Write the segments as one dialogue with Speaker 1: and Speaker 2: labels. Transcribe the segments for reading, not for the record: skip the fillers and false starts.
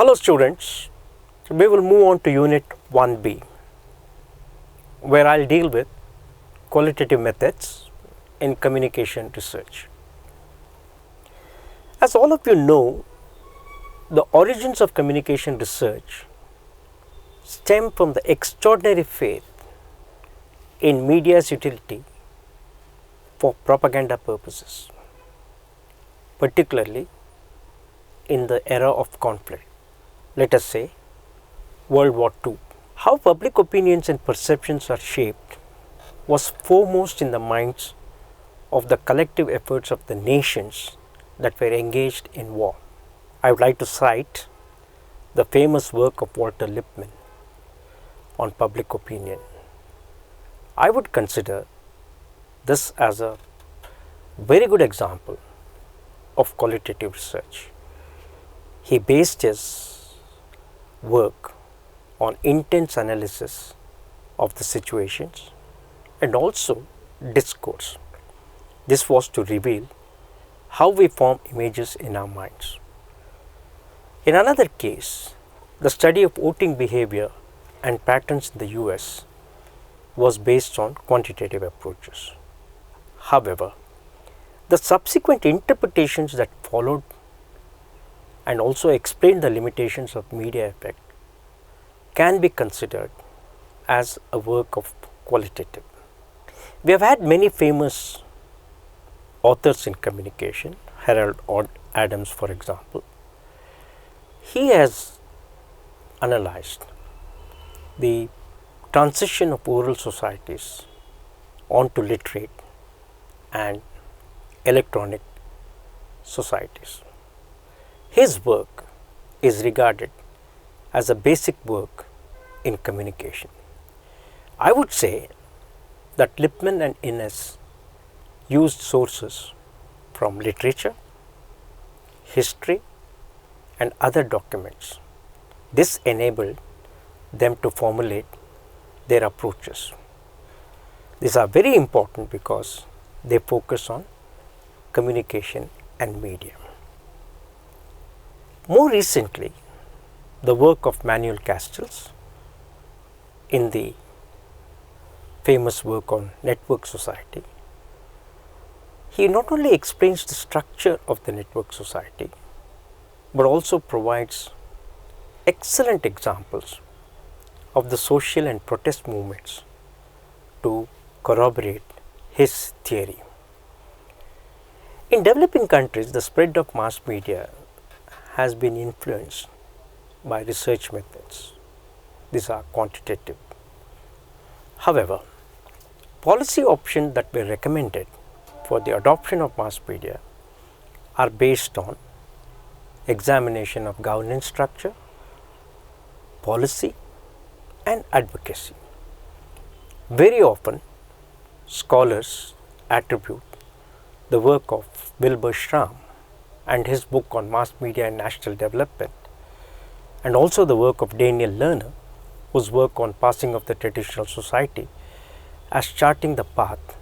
Speaker 1: Hello students, we will move on to unit 1B where I'll deal with qualitative methods in communication research. As all of you know, the origins of communication research stem from the extraordinary faith in media's utility for propaganda purposes, particularly in the era of conflict, let us say World War II. How public opinions and perceptions are shaped was foremost in the minds of the collective efforts of the nations that were engaged in war. I would like to cite the famous work of Walter Lippmann on public opinion. I would consider this as a very good example of qualitative research. He based his work on intense analysis of the situations and also discourse. This was to reveal how we form images in our minds. In another case, the study of voting behavior and patterns in the US was based on quantitative approaches. However, the subsequent interpretations that followed and also explained the limitations of media effect can be considered as a work of qualitative. We have had many famous authors in communication, Harold Adams for example. He has analyzed the transition of oral societies onto literate and electronic societies. His work is regarded as a basic work in communication. I would say that Lippmann and Innes used sources from literature, history and other documents. This enabled them to formulate their approaches. These are very important because they focus on communication and media. More recently, the work of Manuel Castells in the famous work on network society. He not only explains the structure of the network society, but also provides excellent examples of the social and protest movements to corroborate his theory. In developing countries, the spread of mass media has been influenced by research methods. These are quantitative. However, policy options that were recommended for the adoption of mass media are based on examination of governance structure, policy and advocacy. Very often, scholars attribute the work of Wilbur Schramm and his book on mass media and national development, and also the work of Daniel Lerner, whose work on passing of the traditional society, as charting the path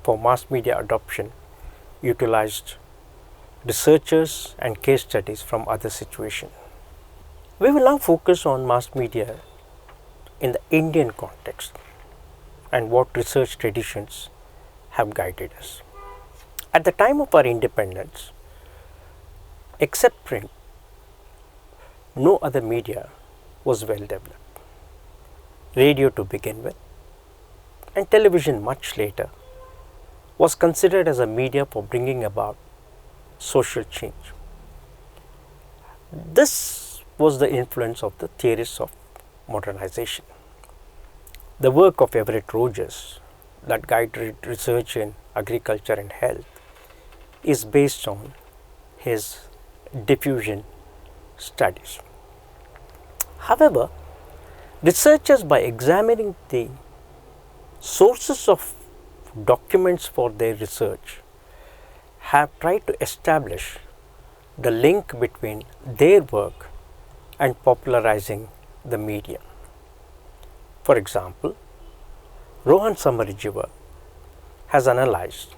Speaker 1: for mass media adoption, utilized researchers and case studies from other situations. We will now focus on mass media in the Indian context and what research traditions have guided us. At the time of our independence, except print, no other media was well developed. Radio to begin with, and television much later, was considered as a media for bringing about social change. This was the influence of the theorists of modernization. The work of Everett Rogers that guided research in agriculture and health is based on his diffusion studies. However, researchers, by examining the sources of documents for their research, have tried to establish the link between their work and popularizing the medium. For example, Rohan Samarajiva has analyzed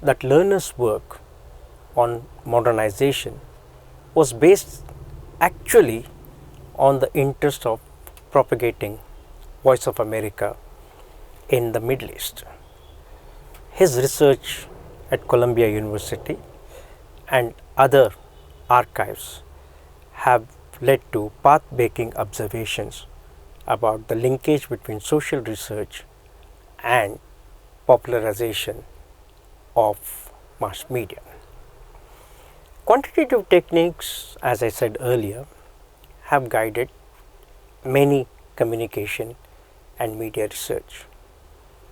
Speaker 1: that Lerner's work on modernization was based actually on the interest of propagating Voice of America in the Middle East. His research at Columbia University and other archives have led to path-breaking observations about the linkage between social research and popularization of mass media. Quantitative techniques, as I said earlier, have guided many communication and media research,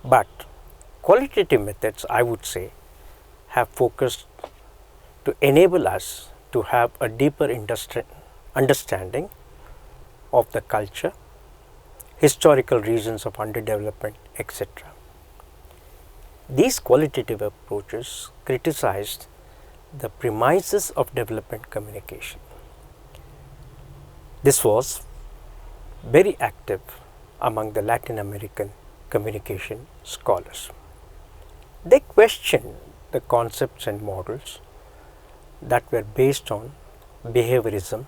Speaker 1: but qualitative methods, I would say, have focused to enable us to have a deeper understanding of the culture, historical reasons of underdevelopment, etc. These qualitative approaches criticized the premises of development communication. This was very active among the Latin American communication scholars. They questioned the concepts and models that were based on behaviorism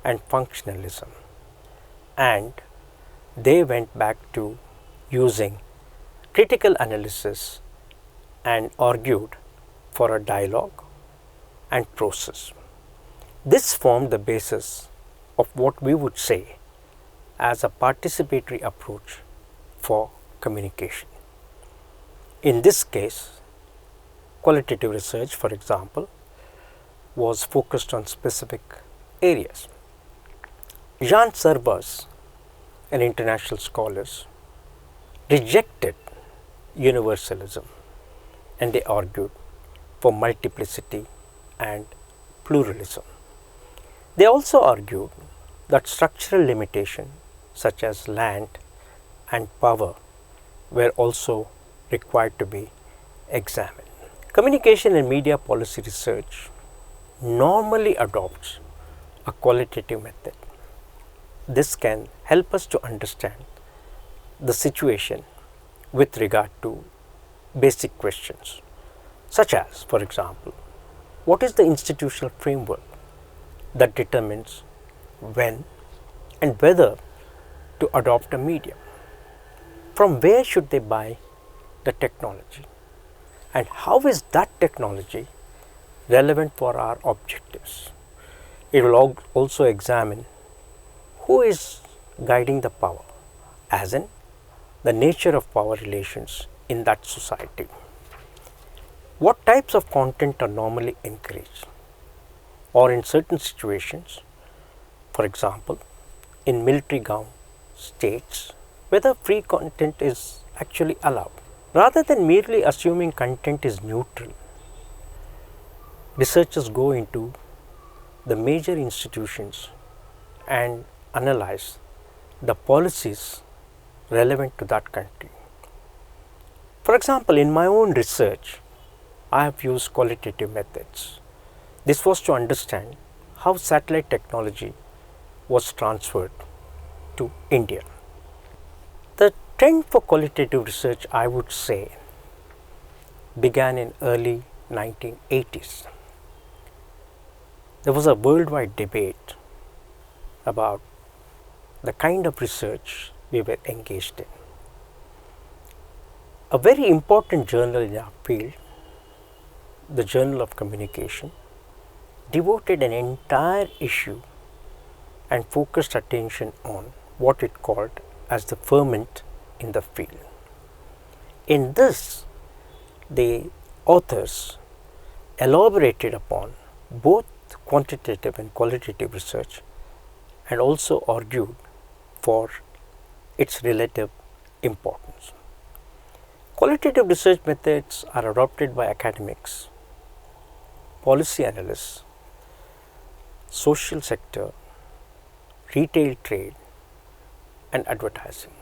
Speaker 1: and functionalism, and they went back to using critical analysis and argued for a dialogue and process. This formed the basis of what we would say as a participatory approach for communication. In this case, qualitative research, for example, was focused on specific areas. Jean Servas and international scholars rejected universalism, and they argued for multiplicity and pluralism. They also argued that structural limitations such as land and power were also required to be examined. Communication and media policy research normally adopts a qualitative method. This can help us to understand the situation with regard to basic questions, such as, for example, what is the institutional framework that determines when and whether to adopt a medium? From where should they buy the technology? And how is that technology relevant for our objectives? It will also examine who is guiding the power, as in the nature of power relations in that society. What types of content are normally encouraged, or in certain situations, for example, in military gown states, whether free content is actually allowed. Rather than merely assuming content is neutral, researchers go into the major institutions and analyze the policies relevant to that country. For example, in my own research, I have used qualitative methods. This was to understand how satellite technology was transferred to India. The trend for qualitative research, I would say, began in early 1980s. There was a worldwide debate about the kind of research we were engaged in. A very important journal in our field, the Journal of Communication, devoted an entire issue and focused attention on what it called as the ferment in the field. In this, the authors elaborated upon both quantitative and qualitative research and also argued for its relative importance. Qualitative research methods are adopted by academics, policy analysts, social sector, retail trade, and advertising.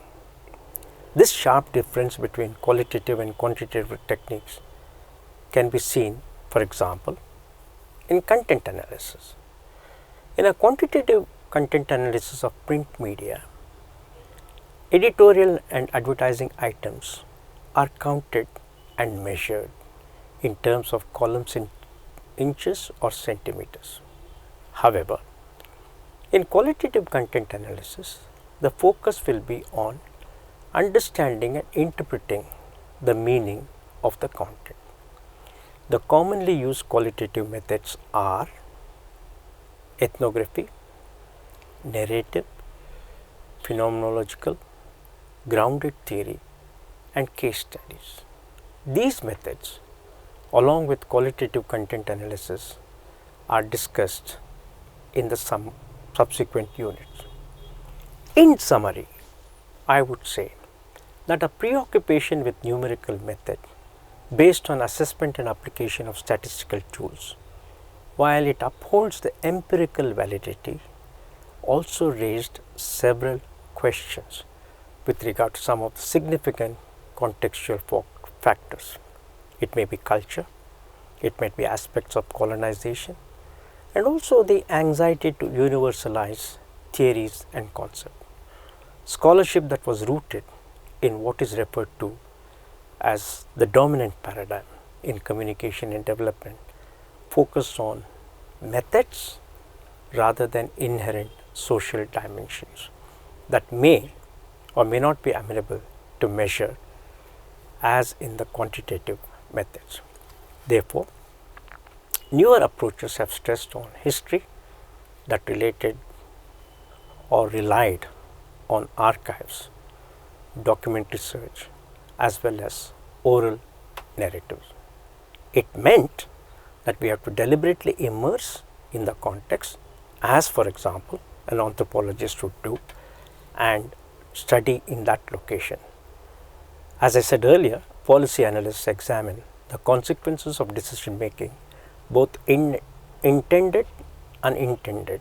Speaker 1: This sharp difference between qualitative and quantitative techniques can be seen, for example, in content analysis. In a quantitative content analysis of print media, editorial and advertising items are counted and measured in terms of columns in inches or centimeters. However, In qualitative content analysis, the focus will be on understanding and interpreting the meaning of the content. The commonly used qualitative methods are ethnography, narrative, phenomenological, grounded theory, and case studies. These methods, along with qualitative content analysis, are discussed in the subsequent units. In summary, I would say that a preoccupation with numerical method based on assessment and application of statistical tools, while it upholds the empirical validity, also raised several questions with regard to some of the significant contextual factors. It may be culture, it may be aspects of colonization, and also the anxiety to universalize theories and concepts. Scholarship that was rooted in what is referred to as the dominant paradigm in communication and development focused on methods rather than inherent social dimensions that may or may not be amenable to measure as in the quantitative methods. Therefore, newer approaches have stressed on history that related or relied on archives, document research, as well as oral narratives. It meant that we have to deliberately immerse in the context, as for example an anthropologist would do, and study in that location. As I said earlier, policy analysts examine the consequences of decision making, both intended and unintended,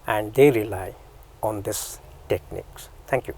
Speaker 1: and they rely on these techniques. Thank you.